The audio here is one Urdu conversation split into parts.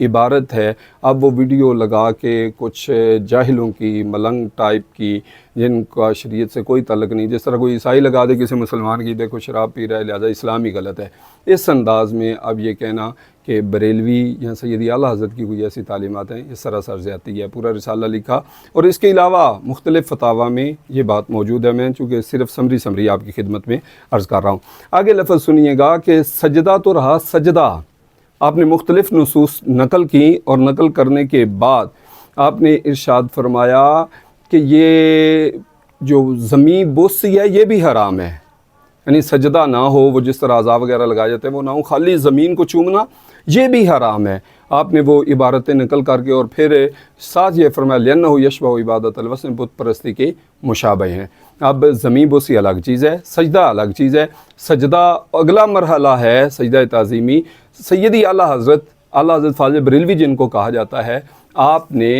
عبارت ہے. اب وہ ویڈیو لگا کے کچھ جاہلوں کی ملنگ ٹائپ کی جن کا شریعت سے کوئی تعلق نہیں، جس طرح کوئی عیسائی لگا دے کسی مسلمان کی، دیکھو شراب پی رہا ہے لہذا اسلام ہی غلط ہے، اس انداز میں اب یہ کہنا کہ بریلوی یا سیدی اعلیٰ حضرت کی کوئی ایسی تعلیمات ہیں، یہ سراسر زیادتی ہے. پورا رسالہ لکھا اور اس کے علاوہ مختلف فتاویٰ میں یہ بات موجود ہے. میں چونکہ صرف سمری آپ کی خدمت میں عرض کر رہا ہوں. آگے لفظ سنیے گا کہ سجدہ تو رہا سجدہ. آپ نے مختلف نصوص نقل کی اور نقل کرنے کے بعد آپ نے ارشاد فرمایا کہ یہ جو زمین بوسی ہے یہ بھی حرام ہے، یعنی سجدہ نہ ہو، وہ جس طرح اعضاء وغیرہ لگائے جاتے ہیں وہ نہ ہو، خالی زمین کو چومنا یہ بھی حرام ہے. آپ نے وہ عبارتیں نقل کر کے اور پھر ساتھ یہ فرمایا لِأَنَّهُ يَشْبَهُ عِبَادَةَ الْوَثْنِ، بت پرستی کے مشابہ ہیں. اب زمین بوسی الگ چیز ہے، سجدہ الگ چیز ہے. سجدہ اگلا مرحلہ ہے سجدہ تعظیمی. سیدی اعلیٰ حضرت فاضل بریلوی جن کو کہا جاتا ہے، آپ نے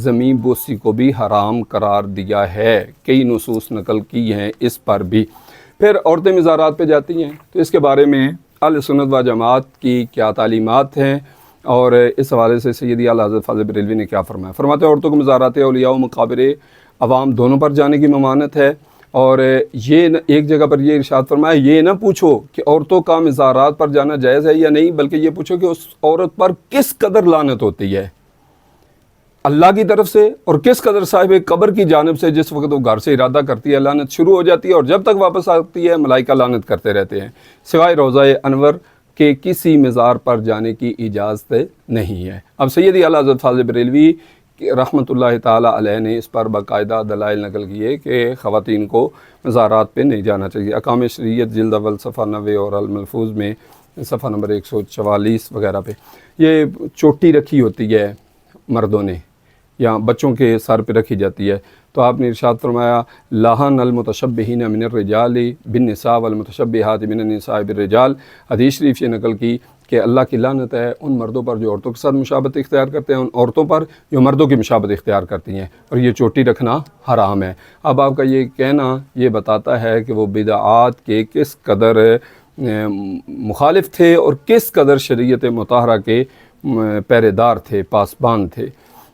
زمین بوسی کو بھی حرام قرار دیا ہے. کئی نصوص نقل کی ہیں اس پر بھی. پھر عورتیں مزارات پہ جاتی ہیں تو اس کے بارے میں اہل سنت و جماعت کی کیا تعلیمات ہیں اور اس حوالے سے سیدی اعلیٰ حضرت فاضل بریلوی نے کیا فرمایا. فرماتے ہیں عورتوں کو مزارات اولیاء و مقابر عوام دونوں پر جانے کی ممانعت ہے. اور یہ ایک جگہ پر یہ ارشاد فرمایا یہ نہ پوچھو کہ عورتوں کا مزارات پر جانا جائز ہے یا نہیں، بلکہ یہ پوچھو کہ اس عورت پر کس قدر لعنت ہوتی ہے اللہ کی طرف سے اور کس قدر صاحب قبر کی جانب سے. جس وقت وہ گھر سے ارادہ کرتی ہے لعنت شروع ہو جاتی ہے اور جب تک واپس آتی ہے ملائکہ لعنت کرتے رہتے ہیں، سوائے روضہ انور کے کسی مزار پر جانے کی اجازت نہیں ہے. اب سیدی اعلیٰ حضرت فاضل بریلوی رحمۃ اللہ تعالیٰ علیہ نے اس پر باقاعدہ دلائل نقل کیے کہ خواتین کو مزارات پہ نہیں جانا چاہیے. احکام شریعت جلد اول صفحہ 90 اور الملفوظ میں صفحہ نمبر 144 وغیرہ پہ یہ چوٹی رکھی ہوتی ہے مردوں نے یا بچوں کے سر پہ رکھی جاتی ہے. تو آپ نے ارشاد فرمایا لعن المتشبہین من الرجال بالنساء والمتشبہات من النساء بالرجال. حدیث شریف یہ نقل کی کہ اللہ کی لعنت ہے ان مردوں پر جو عورتوں کے ساتھ مشابہت اختیار کرتے ہیں، ان عورتوں پر جو مردوں کی مشابہت اختیار کرتی ہیں، اور یہ چوٹی رکھنا حرام ہے. اب آپ کا یہ کہنا یہ بتاتا ہے کہ وہ بدعات کے کس قدر مخالف تھے اور کس قدر شریعت مطہرہ کے پہرے دار تھے، پاسبان تھے.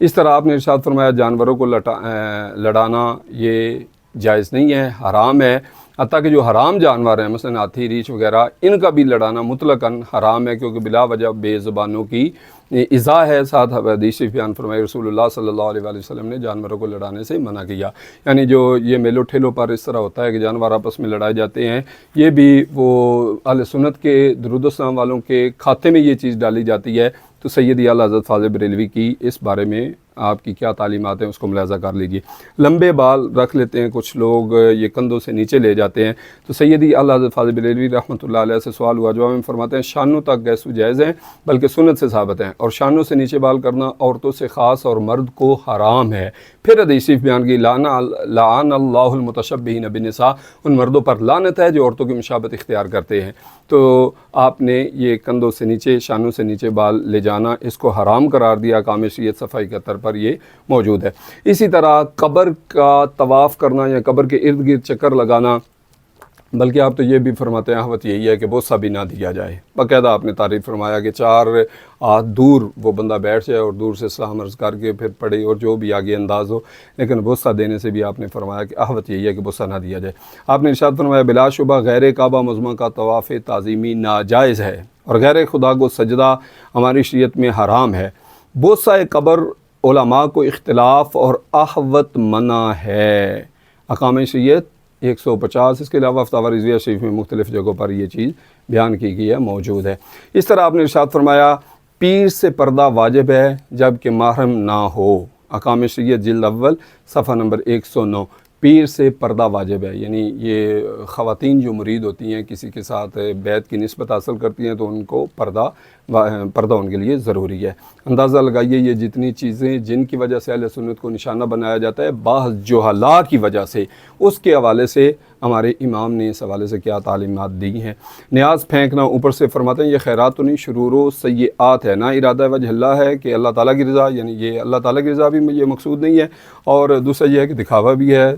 اس طرح آپ نے ارشاد فرمایا جانوروں کو لڑانا یہ جائز نہیں ہے، حرام ہے. حتیٰ کہ جو حرام جانور ہیں مثلا ہاتھی، ریچھ وغیرہ، ان کا بھی لڑانا مطلقاً حرام ہے، کیونکہ بلا وجہ بے زبانوں کی ایذا ہے. ساتھ حدیث شریف بیان فرمائی رسول اللہ صلی اللہ علیہ وآلہ وسلم نے جانوروں کو لڑانے سے منع کیا. یعنی جو یہ میلوں ٹھیلوں پر اس طرح ہوتا ہے کہ جانور آپس میں لڑائے جاتے ہیں، یہ بھی وہ اہل سنت کے درود و سلام والوں کے کھاتے میں یہ چیز ڈالی جاتی ہے. تو سیدی اعلیٰ حضرت فاضل بریلوی کی اس بارے میں آپ کی کیا تعلیمات ہیں اس کو ملاحظہ کر لیجئے. لمبے بال رکھ لیتے ہیں کچھ لوگ، یہ کندھوں سے نیچے لے جاتے ہیں. تو سیدی اعلیٰ حضرت فاضل بریلوی رحمۃ اللہ علیہ سے سوال ہوا، جواب میں فرماتے ہیں شانوں تک گیسو جائز ہیں بلکہ سنت سے ثابت ہیں، اور شانوں سے نیچے بال کرنا عورتوں سے خاص اور مرد کو حرام ہے. پھر حدیث شریف بیان کی لعن اللہ المتشبہین بالنساء، ان مردوں پر لعنت ہے جو عورتوں کی مشابہت اختیار کرتے ہیں. تو آپ نے یہ کندھوں سے نیچے، شانوں سے نیچے بال لے جانا اس کو حرام قرار دیا. احکام شریعت صفحہ 71 پر یہ موجود ہے. اسی طرح قبر کا طواف کرنا یا قبر کے ارد گرد چکر لگانا، بلکہ آپ تو یہ بھی فرماتے ہیں حوت یہی ہے کہ بوسہ بھی نہ دیا جائے. باقاعدہ آپ نے تعریف فرمایا کہ 4 ہاتھ دور وہ بندہ بیٹھ جائے اور دور سے سلام عرض کر کے پھر پڑھے اور جو بھی آگے انداز ہو، لیکن بوسہ دینے سے بھی آپ نے فرمایا کہ حوت یہی ہے کہ بوسہ نہ دیا جائے. آپ نے ارشاد فرمایا بلا شبہ غیر کعبہ معظمہ کا طواف تعظیمی ناجائز ہے اور غیر خدا کو سجدہ ہماری شریعت میں حرام ہے. بوسہ قبر علماء کو اختلاف اور احوت منع ہے. احکام شریعت 150. اس کے علاوہ فتاوی رضویہ شریف میں مختلف جگہوں پر یہ چیز بیان کی گئی ہے، موجود ہے. اس طرح آپ نے ارشاد فرمایا پیر سے پردہ واجب ہے جب کہ محرم نہ ہو. احکام شریعت جلد اول صفحہ نمبر 109. پیر سے پردہ واجب ہے، یعنی یہ خواتین جو مرید ہوتی ہیں کسی کے ساتھ بیعت کی نسبت حاصل کرتی ہیں تو ان کو پردہ ان کے لیے ضروری ہے. اندازہ لگائیے یہ جتنی چیزیں جن کی وجہ سے اہل سنت کو نشانہ بنایا جاتا ہے بعض جہلاء کی وجہ سے، اس کے حوالے سے ہمارے امام نے اس حوالے سے کیا تعلیمات دی ہیں. نیاز پھینکنا، اوپر سے فرماتے ہیں یہ خیرات تو نہیں، شرور و سیئات ہے. نہ ارادہ وجہ اللہ ہے کہ اللہ تعالیٰ کی رضا، یعنی یہ اللہ تعالیٰ کی رضا بھی یہ مقصود نہیں ہے، اور دوسرا یہ ہے کہ دکھاوا بھی ہے،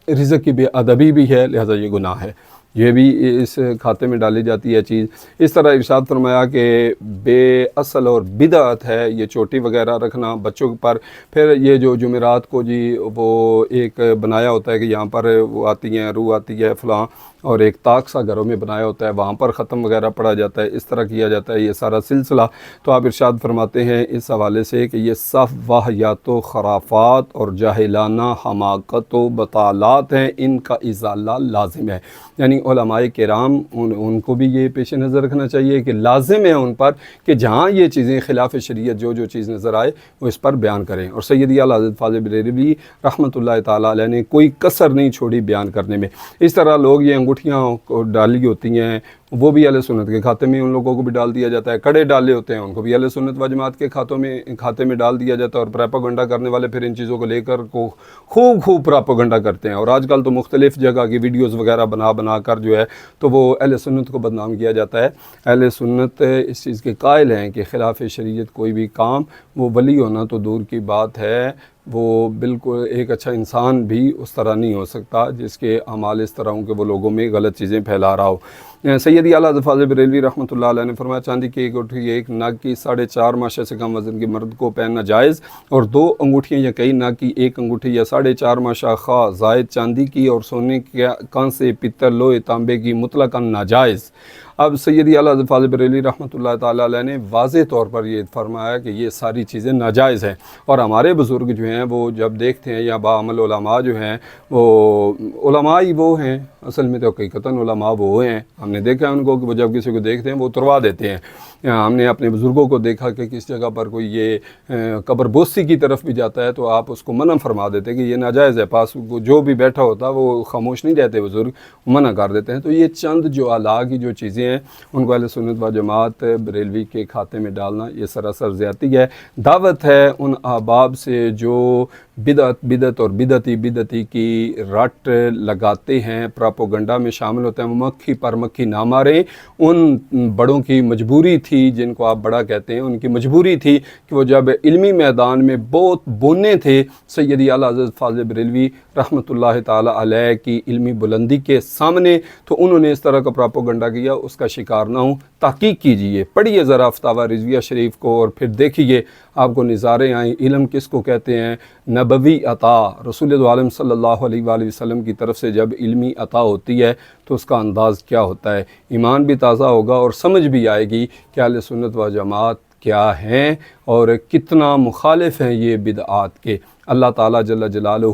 رزق کی بے ادبی بھی ہے، لہذا یہ گناہ ہے. یہ بھی اس کھاتے میں ڈالی جاتی ہے چیز۔ اس طرح ارشاد فرمایا کہ بے اصل اور بدعت ہے یہ چوٹی وغیرہ رکھنا بچوں پر۔ پھر یہ جو جمعرات کو جی وہ ایک بنایا ہوتا ہے کہ یہاں پر وہ آتی ہیں، روح آتی ہے فلاں، اور ایک طاق سا گھروں میں بنایا ہوتا ہے، وہاں پر ختم وغیرہ پڑھا جاتا ہے، اس طرح کیا جاتا ہے یہ سارا سلسلہ۔ تو آپ ارشاد فرماتے ہیں اس حوالے سے کہ یہ صف واہیات و خرافات اور جاہلانہ حماقت و بطالات ہیں، ان کا ازالہ لازم ہے۔ یعنی علماء کرام ان کو بھی یہ پیش نظر رکھنا چاہیے کہ لازم ہے ان پر کہ جہاں یہ چیزیں خلاف شریعت جو چیز نظر آئے وہ اس پر بیان کریں۔ اور سیدی اعلیٰ حضرت فاضل بریلوی رحمۃ اللہ تعالیٰ علیہ نے کوئی کسر نہیں چھوڑی بیان کرنے میں۔ اس طرح لوگ یہ انگوٹھیاں ڈالی ہوتی ہیں وہ بھی اہل سنت کے کھاتے میں ان لوگوں کو بھی ڈال دیا جاتا ہے، کڑے ڈالے ہوتے ہیں ان کو بھی اہل سنت و جماعت کے کھاتے میں ڈال دیا جاتا ہے، اور پراپاگنڈا کرنے والے پھر ان چیزوں کو لے کر کو خوب پراپاگنڈا کرتے ہیں۔ اور آج کل تو مختلف جگہ کی ویڈیوز وغیرہ بنا کر جو ہے تو وہ اہل سنت کو بدنام کیا جاتا ہے۔ اہل سنت اس چیز کے قائل ہیں کہ خلاف شریعت کوئی بھی کام، وہ ولی ہونا تو دور کی بات ہے، وہ بالکل ایک اچھا انسان بھی اس طرح نہیں ہو سکتا جس کے اعمال اس طرح ہوں کہ وہ لوگوں میں غلط چیزیں پھیلا رہا ہو۔ سیدی اعلیٰ حضرت فاضل بریلوی رحمۃ اللہ علیہ نے فرمایا چاندی کی ایک انگوٹھی ایک نگ کی 4.5 ماشا سے کم وزن کے مرد کو پہننا جائز، اور 2 انگوٹھیاں یا کئی نگ کی ایک انگوٹھی یا 4.5 ماشا خواہ زائد چاندی کی اور سونے کے کانسے پتر لوہے تانبے کی مطلقاً ناجائز۔ اب سیدی اعلیٰ حضرت فاضل بریلوی رحمۃ اللہ تعالیٰ علیہ نے واضح طور پر یہ فرمایا کہ یہ ساری چیزیں ناجائز ہیں، اور ہمارے بزرگ جو ہیں وہ جب دیکھتے ہیں یا باعمل علماء جو ہیں وہ علماء ہی وہ ہیں، اصل میں تو حقیقتاً علماء وہ ہیں، ہم نے دیکھا ہے ان کو کہ وہ جب کسی کو دیکھتے ہیں وہ اتروا دیتے ہیں۔ ہم نے اپنے بزرگوں کو دیکھا کہ کس جگہ پر کوئی یہ قبر بوسی کی طرف بھی جاتا ہے تو آپ اس کو منع فرما دیتے کہ یہ ناجائز ہے، پاس جو بھی بیٹھا ہوتا وہ خاموش نہیں رہتے، بزرگ منع کر دیتے ہیں۔ تو یہ چند جو اعلیٰ کی جو چیزیں ہیں ان کو اہل سنت و جماعت بریلوی کے کھاتے میں ڈالنا یہ سراسر زیادتی ہے۔ دعوت ہے ان احباب سے جو بدعت اور بدعتی کی رٹ لگاتے ہیں، پراپوگنڈا میں شامل ہوتے ہیں، وہ مکھی پر مکھی نہ ماریں۔ ان بڑوں کی مجبوری تھی جن کو آپ بڑا کہتے ہیں، ان کی مجبوری تھی کہ وہ جب علمی میدان میں بہت بونے تھے سیدی اعلیٰ حضرت فاضل بریلوی رحمۃ اللہ تعالیٰ علیہ کی علمی بلندی کے سامنے، تو انہوں نے اس طرح کا پراپوگنڈا کیا، اس کا شکار نہ ہوں۔ تحقیق کیجئے، پڑھیے ذرا فتاوی رضویہ شریف کو اور پھر دیکھیے آپ کو نظارے آئیں علم کس کو کہتے ہیں۔ نبوی عطا رسول دو عالم صلی اللہ علیہ وآلہ وسلم کی طرف سے جب علمی عطا ہوتی ہے تو اس کا انداز کیا ہوتا ہے، ایمان بھی تازہ ہوگا اور سمجھ بھی آئے گی کہ اہل سنت و جماعت کیا ہیں اور کتنا مخالف ہیں یہ بدعات کے۔ اللہ تعالیٰ جل جلالہ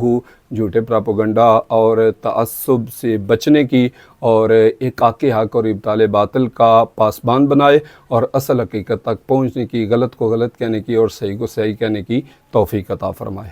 جھوٹے پراپوگنڈا اور تعصب سے بچنے کی اور احقاق حق اور ابطال باطل کا پاسبان بنائے، اور اصل حقیقت تک پہنچنے کی، غلط کو غلط کہنے کی اور صحیح کو صحیح کہنے کی توفیق عطا فرمائے۔